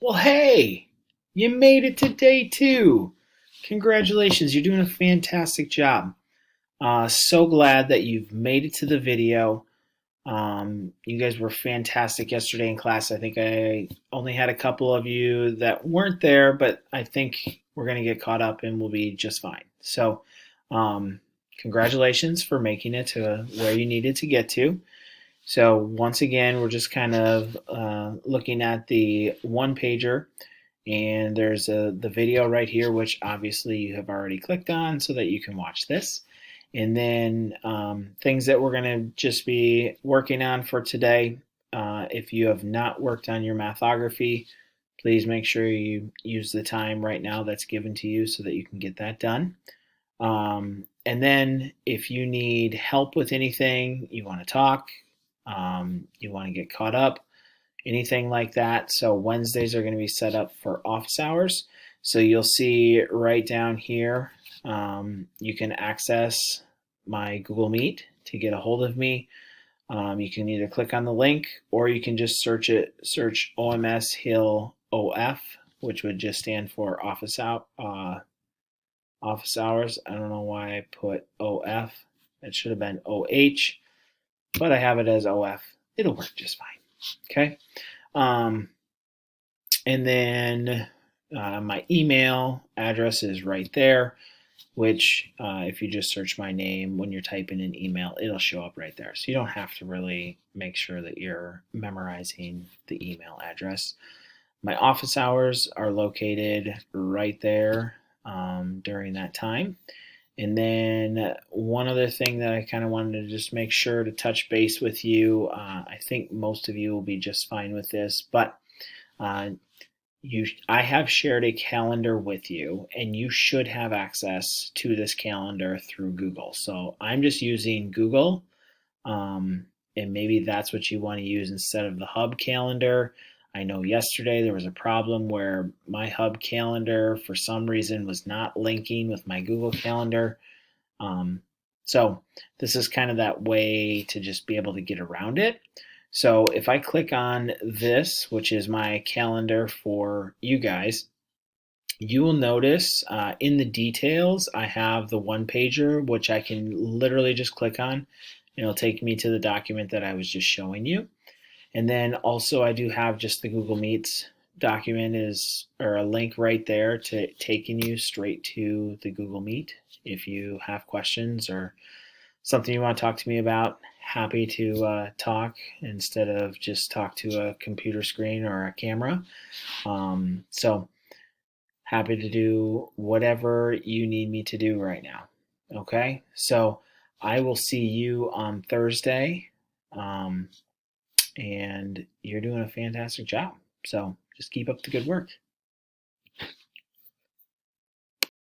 Well, hey, you made it to day two. Congratulations, you're doing a fantastic job. So glad that you've made it to the video. You guys were fantastic yesterday in class. I think I only had a couple of you that weren't there, but I think we're going to get caught up and we'll be just fine. So, congratulations for making it to where you needed to get to. So, once again, we're just kind of looking at the one pager, and there's the video right here, which obviously you have already clicked on so that you can watch this. And then things that we're going to just be working on for today. If you have not worked on your mathography, please make sure you use the time right now that's given to you so that you can get that done. And then if you need help with anything, you want to talk, you want to get caught up, anything like that. So Wednesdays are going to be set up for office hours. So you'll see right down here, you can access my Google Meet to get a hold of me. You can either click on the link or you can just search OMS Hill OF, which would just stand for office hours. I don't know why I put OF. It should have been OH, but I have it as OF. It'll work just fine. Okay. Um, and then my email address is right there, which if you just search my name when you're typing an email, it'll show up right there. So you don't have to really make sure that you're memorizing the email address. My office hours are located right there during that time. And then one other thing that I kind of wanted to just make sure to touch base with you. I think most of you will be just fine with this, but uh, I have shared a calendar with you, and you should have access to this calendar through Google. So I'm just using Google, and maybe that's what you want to use instead of the Hub calendar. I know yesterday there was a problem where my Hub calendar, for some reason, was not linking with my Google calendar. Um, so this is kind of that way to just be able to get around it. So if I click on this, which is my calendar for you guys, you will notice in the details, I have the one pager, which I can literally just click on. And it'll take me to the document that I was just showing you. And then also I do have just the Google Meets document or a link right there to taking you straight to the Google Meet. If you have questions or something you want to talk to me about, happy to talk instead of just talk to a computer screen or a camera. So happy to do whatever you need me to do right now. Okay, so I will see you on Thursday. Um, and you're doing a fantastic job. So just keep up the good work.